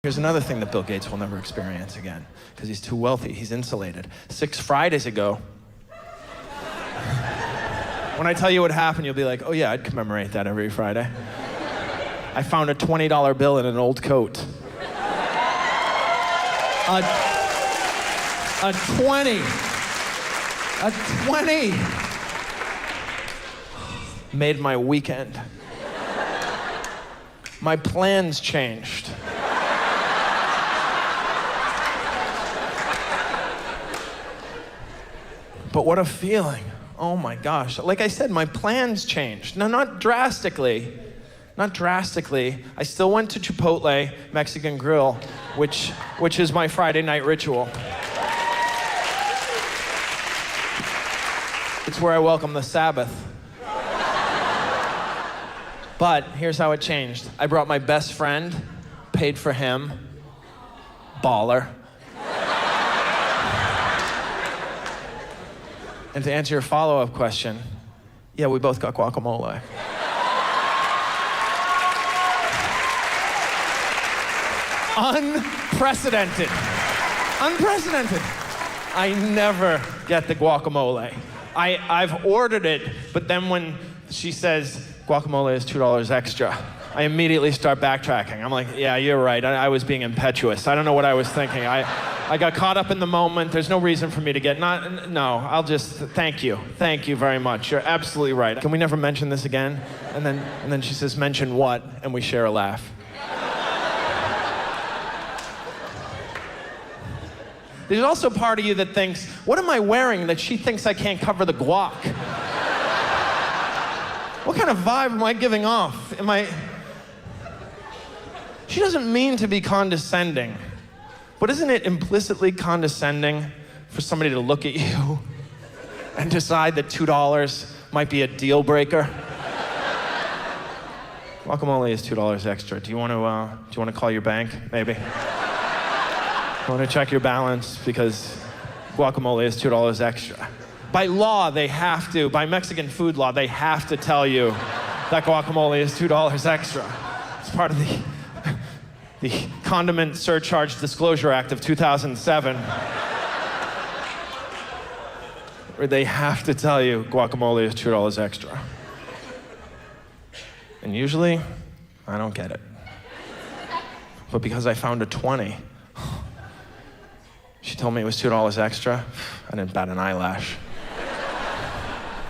Here's another thing that Bill Gates will never experience again, because he's too wealthy, he's insulated. 6 Fridays ago, when I tell you what happened, you'll be like, oh yeah, I'd commemorate that every Friday. I found a $20 bill in an old coat. A 20. Made my weekend. My plans changed. But what a feeling. Oh my gosh. Like I said, my plans changed. No, not drastically. Not drastically. I still went to Chipotle Mexican Grill, which is my Friday night ritual. It's where I welcome the Sabbath. But here's how it changed. I brought my best friend, paid for him, baller. And to answer your follow-up question, yeah, we both got guacamole. Unprecedented. Unprecedented. I never get the guacamole. I've ordered it, but then when she says guacamole is $2 extra, I immediately start backtracking. I'm like, yeah, you're right. I was being impetuous. I don't know what I was thinking. I got caught up in the moment. There's no reason for me to get, I'll just, thank you. Thank you very much. You're absolutely right. Can we never mention this again? And then she says, mention what? And we share a laugh. There's also part of you that thinks, what am I wearing that she thinks I can't cover the guac? What kind of vibe am I giving off? She doesn't mean to be condescending, but isn't it implicitly condescending for somebody to look at you and decide that $2 might be a deal breaker? Guacamole is $2 extra. Do you want to call your bank, maybe? You want to check your balance because guacamole is $2 extra. By law, they have to, by Mexican food law, they have to tell you that guacamole is $2 extra. It's part of the Condiment Surcharge Disclosure Act of 2007, where they have to tell you guacamole is $2 extra. And usually, I don't get it. But because I found a 20, she told me it was $2 extra, I didn't bat an eyelash.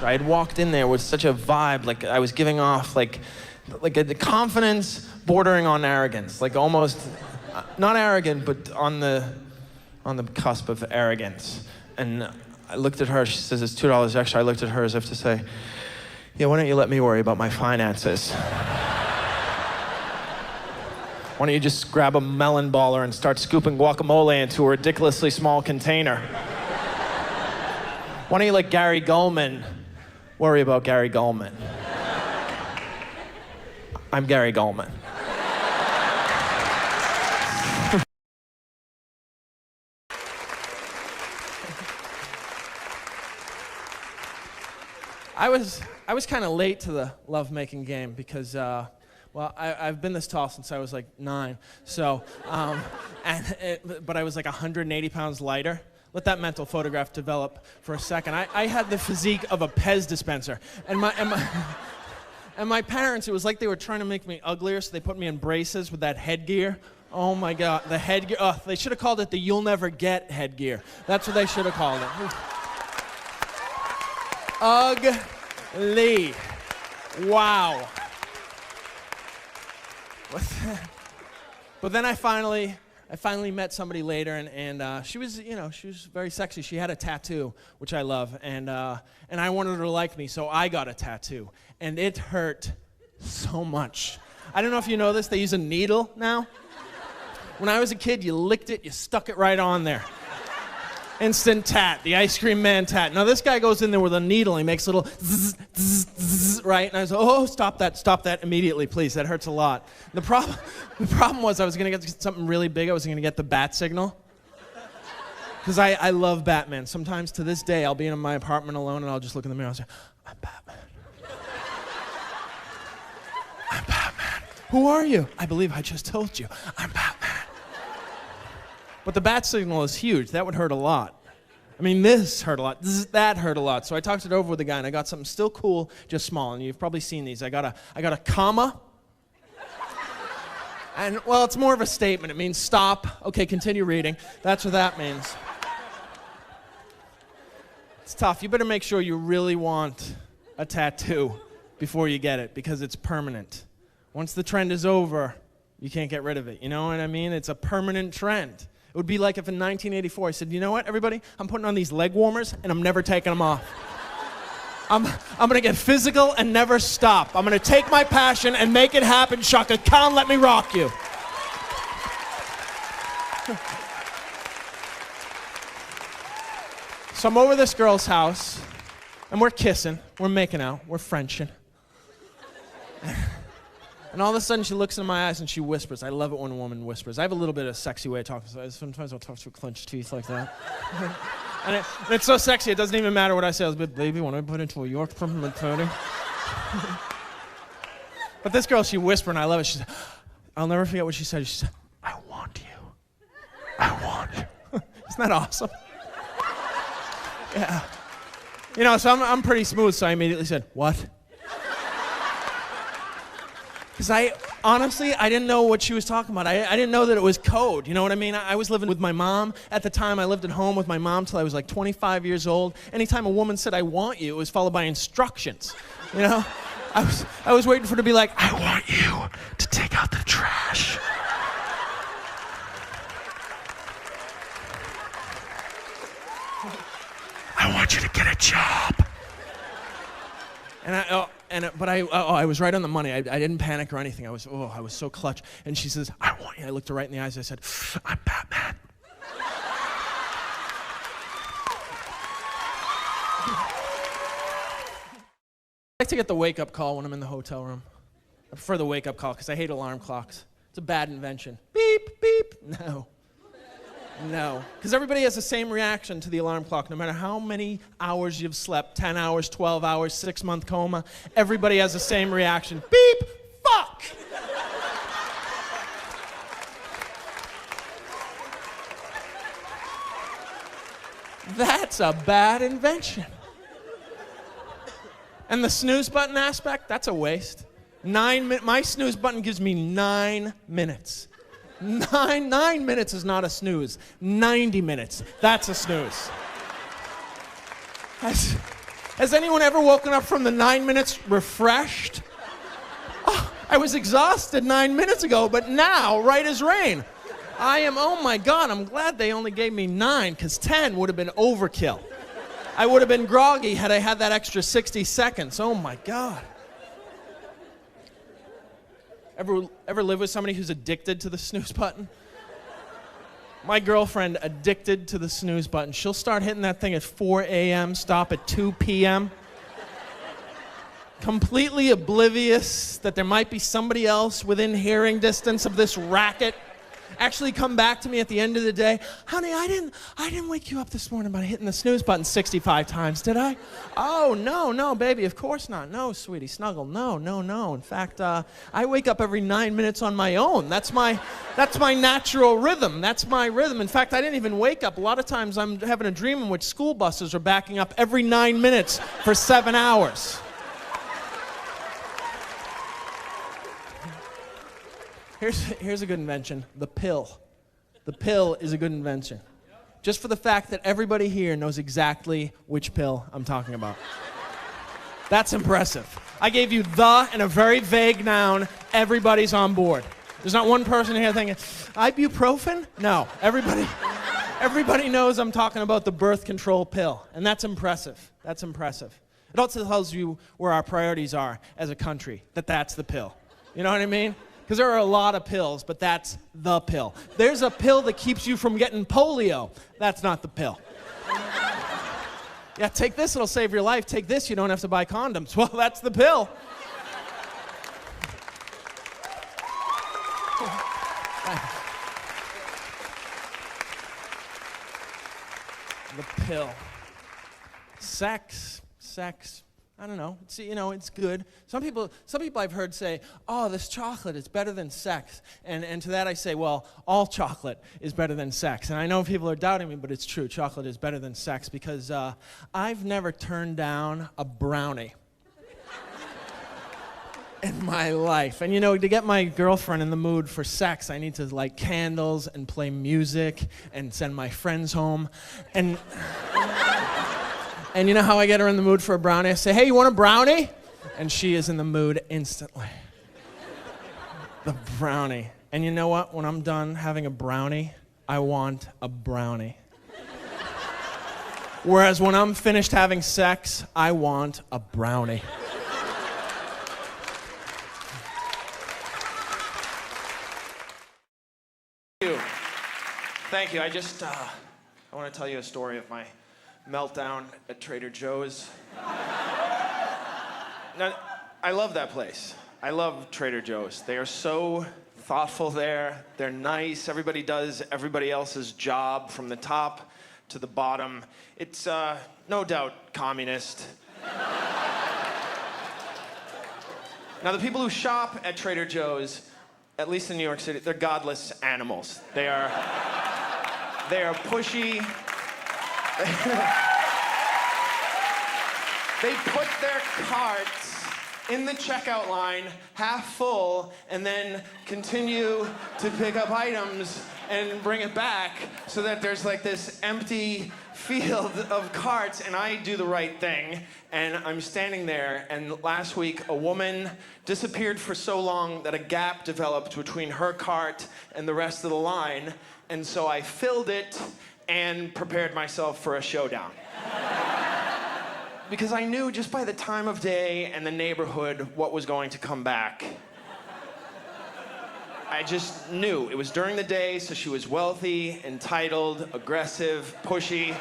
I had walked in there with such a vibe, like I was giving off like the confidence bordering on arrogance, like almost, not arrogant, but on the cusp of arrogance. And I looked at her, she says it's $2 extra. I looked at her as if to say, yeah, why don't you let me worry about my finances? Why don't you just grab a melon baller and start scooping guacamole into a ridiculously small container? Why don't you let Gary Gulman worry about Gary Gulman? I'm Gary Gulman. I was kind of late to the lovemaking game because, well, I've been this tall since I was like 9. So, but I was like 180 pounds lighter. Let that mental photograph develop for a second. I had the physique of a Pez dispenser, and my parents, it was like they were trying to make me uglier, so they put me in braces with that headgear. Oh my God, the headgear. Oh, they should have called it the "You'll Never Get" headgear. That's what they should have called it. Ugly. Wow. But then I finally met somebody later, and she was very sexy. She had a tattoo, which I love, and I wanted her to like me, so I got a tattoo, and it hurt so much. I don't know if you know this. They use a needle now. When I was a kid, you licked it, you stuck it right on there. Instant tat, the ice cream man tat. Now this guy goes in there with a needle, and he makes little zzz, zzz, zzz, right? And I was like, oh, stop that immediately, please. That hurts a lot. The problem was I was gonna get something really big. I was gonna get the bat signal. Because I love Batman. Sometimes to this day, I'll be in my apartment alone, and I'll just look in the mirror and say, I'm Batman. I'm Batman. Who are you? I believe I just told you. I'm Batman. But the bat signal is huge. That would hurt a lot. I mean, this hurt a lot. That hurt a lot. So I talked it over with the guy, and I got something still cool, just small. And you've probably seen these. I got a comma. And, well, it's more of a statement. It means stop. Okay, continue reading. That's what that means. It's tough. You better make sure you really want a tattoo before you get it, because it's permanent. Once the trend is over, you can't get rid of it. You know what I mean? It's a permanent trend. It would be like if in 1984 I said, you know what, everybody? I'm putting on these leg warmers, and I'm never taking them off. I'm going to get physical and never stop. I'm going to take my passion and make it happen. Shaka Khan, let me rock you. So I'm over this girl's house, and we're kissing. We're making out. We're Frenching. And all of a sudden, she looks into my eyes and she whispers. I love it when a woman whispers. I have a little bit of a sexy way of talking. So sometimes I'll talk through clenched teeth like that. and it's so sexy, it doesn't even matter what I say. I was like, baby, when I put into a York peppermint pudding. But this girl, she whispered, and I love it. She said, I'll never forget what she said. She said, I want you. I want you. Isn't that awesome? Yeah. You know, so I'm pretty smooth, so I immediately said, what? Because I didn't know what she was talking about. I didn't know that it was code, you know what I mean? I was living with my mom. At the time, I lived at home with my mom till I was like 25 years old. Anytime a woman said, I want you, it was followed by instructions, you know? I was waiting for her to be like, I want you to take out the trash. I want you to get a job. But I was right on the money. I didn't panic or anything. I was so clutch. And she says, I want you. I looked her right in the eyes. I said, I'm Batman. I like to get the wake-up call when I'm in the hotel room. I prefer the wake-up call because I hate alarm clocks. It's a bad invention. Beep, beep. No. Because everybody has the same reaction to the alarm clock, no matter how many hours you've slept, 10 hours, 12 hours, 6-month coma, everybody has the same reaction. Beep, fuck! That's a bad invention. And the snooze button aspect, that's a waste. My snooze button gives me 9 minutes. 9 minutes is not a snooze. 90 minutes, that's a snooze. Has anyone ever woken up from the 9 minutes refreshed? Oh, I was exhausted 9 minutes ago, but now, right as rain. Oh my God, I'm glad they only gave me 9, because 10 would have been overkill. I would have been groggy had I had that extra 60 seconds. Oh my God. Ever live with somebody who's addicted to the snooze button? My girlfriend, addicted to the snooze button. She'll start hitting that thing at 4 a.m., stop at 2 p.m. Completely oblivious that there might be somebody else within hearing distance of this racket. Actually come back to me at the end of the day. Honey, I didn't wake you up this morning by hitting the snooze button 65 times, did I? Oh, no, baby, of course not. No, sweetie, snuggle, no. In fact, I wake up every 9 minutes on my own. That's my natural rhythm. That's my rhythm. In fact, I didn't even wake up. A lot of times I'm having a dream in which school buses are backing up every 9 minutes for 7 hours. Here's a good invention, the pill. The pill is a good invention. Just for the fact that everybody here knows exactly which pill I'm talking about. That's impressive. I gave you the and a very vague noun. Everybody's on board. There's not one person here thinking, ibuprofen? No, everybody knows I'm talking about the birth control pill, and that's impressive. That's impressive. It also tells you where our priorities are as a country, that's the pill. You know what I mean? Because there are a lot of pills, but that's the pill. There's a pill that keeps you from getting polio. That's not the pill. Yeah, take this, it'll save your life. Take this, you don't have to buy condoms. Well, that's the pill. The pill. Sex. I don't know. It's, it's good. Some people I've heard say, oh, this chocolate is better than sex. And to that I say, well, all chocolate is better than sex. And I know people are doubting me, but it's true. Chocolate is better than sex because I've never turned down a brownie in my life. And to get my girlfriend in the mood for sex, I need to light candles and play music and send my friends home. And you know how I get her in the mood for a brownie? I say, hey, you want a brownie? And she is in the mood instantly. The brownie. And you know what? When I'm done having a brownie, I want a brownie. Whereas when I'm finished having sex, I want a brownie. Thank you. I want to tell you a story of my meltdown at Trader Joe's. Now, I love that place. I love Trader Joe's. They are so thoughtful there. They're nice. Everybody does everybody else's job from the top to the bottom. It's no doubt communist. Now, the people who shop at Trader Joe's, at least in New York City, they're godless animals. They are pushy. They put their carts in the checkout line half full and then continue to pick up items and bring it back so that there's like this empty field of carts, and I do the right thing and I'm standing there, and last week a woman disappeared for so long that a gap developed between her cart and the rest of the line, and so I filled it and prepared myself for a showdown. Because I knew just by the time of day and the neighborhood what was going to come back. I just knew. It was during the day, so she was wealthy, entitled, aggressive, pushy.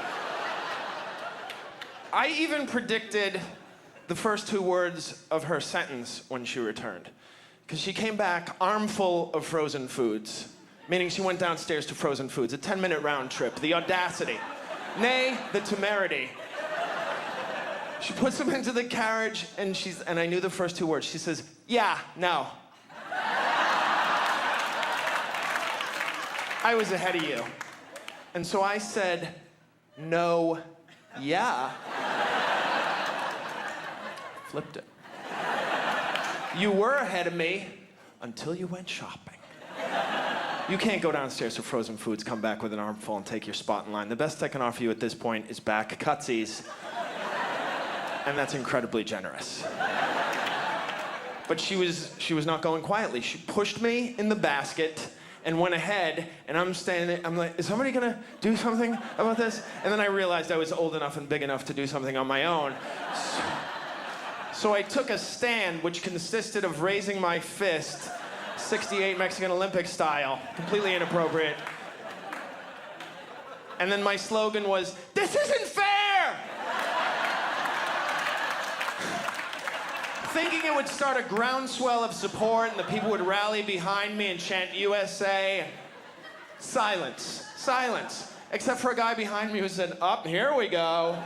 I even predicted the first 2 words of her sentence when she returned. Because she came back armful of frozen foods, meaning she went downstairs to frozen foods, a 10-minute round trip, the audacity, nay, the temerity. She puts them into the carriage, and I knew the first 2 words. She says, yeah, no. I was ahead of you. And so I said, no, yeah. Flipped it. You were ahead of me until you went shopping. You can't go downstairs for frozen foods, come back with an armful, and take your spot in line. The best I can offer you at this point is back cutsies. And that's incredibly generous. But she was not going quietly. She pushed me in the basket and went ahead, and I'm standing there, I'm like, is somebody gonna do something about this? And then I realized I was old enough and big enough to do something on my own. So I took a stand, which consisted of raising my fist, 68 Mexican Olympic style, completely inappropriate. And then my slogan was, this isn't fair! Thinking it would start a groundswell of support and the people would rally behind me and chant USA. Silence. Silence. Except for a guy behind me who said, up, here we go.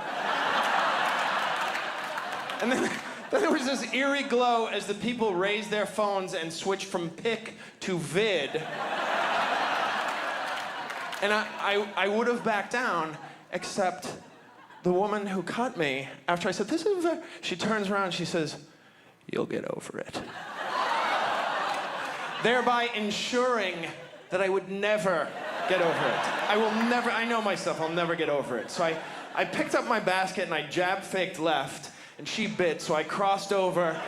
And then there was this eerie glow as the people raised their phones and switched from pic to vid. And I would have backed down, except the woman who cut me, after I said, this is fair, she turns around and she says, you'll get over it. Thereby ensuring that I would never get over it. I know myself, I'll never get over it. So I picked up my basket and I jab-faked left, and she bit, so I crossed over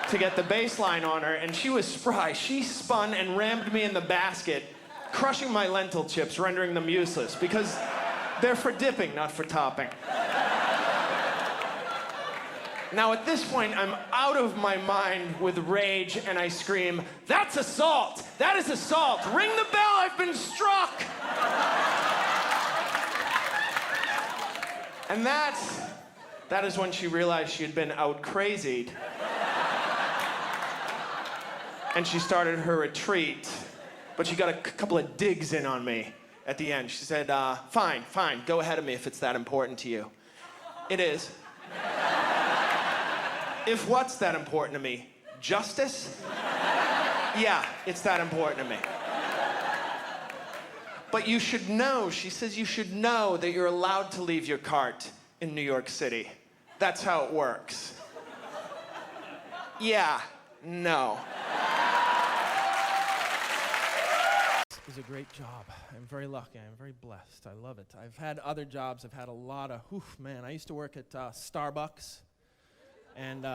to get the baseline on her, and she was spry. She spun and rammed me in the basket, crushing my lentil chips, rendering them useless, because they're for dipping, not for topping. Now, at this point, I'm out of my mind with rage, and I scream, that's assault! That is assault! Ring the bell, I've been struck! And that is when she realized she had been out-crazied. And she started her retreat, but she got a couple of digs in on me at the end. She said, fine, go ahead of me if it's that important to you. It is. If what's that important to me? Justice? Yeah, it's that important to me. But you should know, she says, you should know that you're allowed to leave your cart in New York City. That's how it works. Yeah, no. It's a great job. I'm very lucky. I'm very blessed. I love it. I've had other jobs. I've had a lot of, man. I used to work at Starbucks. And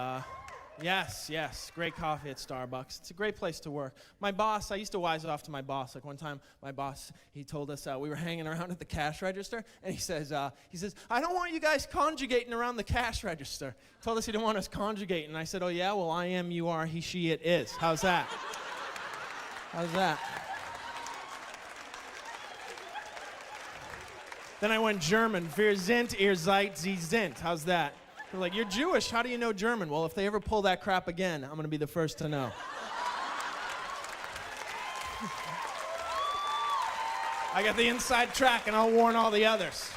yes, great coffee at Starbucks. It's a great place to work. My boss, I used to wise off to my boss. Like one time, my boss, he told us we were hanging around at the cash register, and he says, I don't want you guys conjugating around the cash register. He told us he didn't want us conjugating. And I said, oh yeah, well I am, you are, he, she, it is. How's that? How's that? Then I went German. Wir sind, ihr seid, sie sind. How's that? They're like, you're Jewish. How do you know German? Well, if they ever pull that crap again, I'm going to be the first to know. I got the inside track, and I'll warn all the others.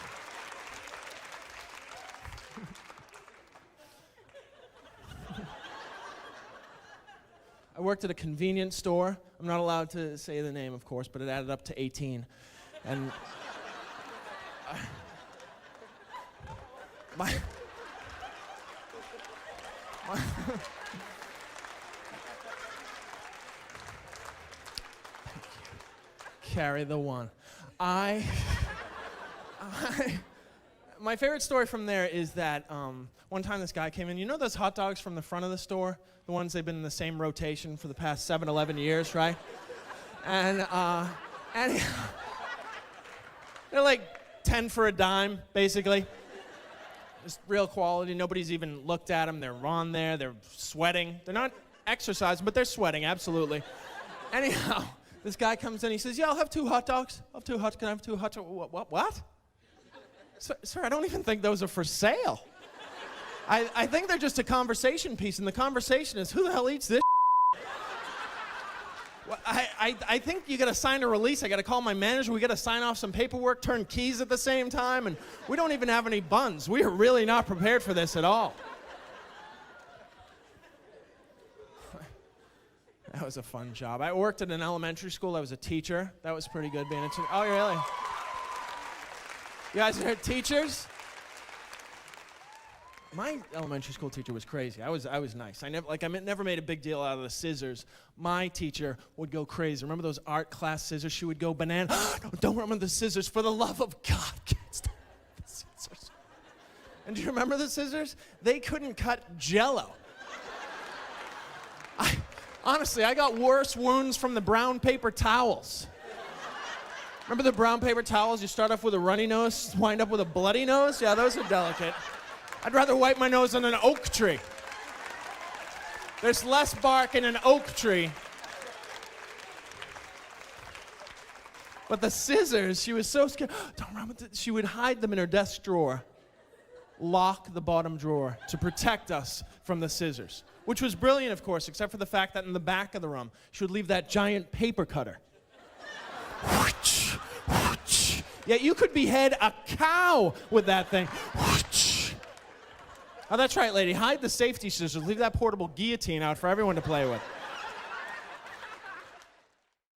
I worked at a convenience store. I'm not allowed to say the name, of course, but it added up to 18. And my carry the one. My favorite story from there is that one time this guy came in. You know those hot dogs from the front of the store? The ones they've been in the same rotation for the past 11 years, right? And they're like 10 for a dime, basically. Just real quality. Nobody's even looked at them. They're on there. They're sweating. They're not exercising, but they're sweating, absolutely. Anyhow, this guy comes in. He says, yeah, I'll have 2 hot dogs. I'll have 2 hot dogs. Can I have 2 hot dogs? What? Sir, I don't even think those are for sale. I think they're just a conversation piece, and the conversation is, who the hell eats this? Well, I think you got to sign a release. I got to call my manager. We got to sign off some paperwork, turn keys at the same time, and we don't even have any buns. We are really not prepared for this at all. That was a fun job. I worked at an elementary school. I was a teacher. That was pretty good being a teacher. Oh, really? You guys are teachers? My elementary school teacher was crazy. I was nice. I never made a big deal out of the scissors. My teacher would go crazy. Remember those art class scissors? She would go banana. Don't remember the scissors. For the love of God, kids, don't remember the scissors. And do you remember the scissors? They couldn't cut Jell-O. Honestly, I got worse wounds from the brown paper towels. Remember the brown paper towels? You start off with a runny nose, wind up with a bloody nose? Yeah, those are delicate. I'd rather wipe my nose on an oak tree. There's less bark in an oak tree. But the scissors, she was so scared. Don't run with it. She would hide them in her desk drawer, lock the bottom drawer to protect us from the scissors, which was brilliant, of course, except for the fact that in the back of the room, she would leave that giant paper cutter. Yeah, you could behead a cow with that thing. Oh, that's right, lady. Hide the safety scissors. Leave that portable guillotine out for everyone to play with.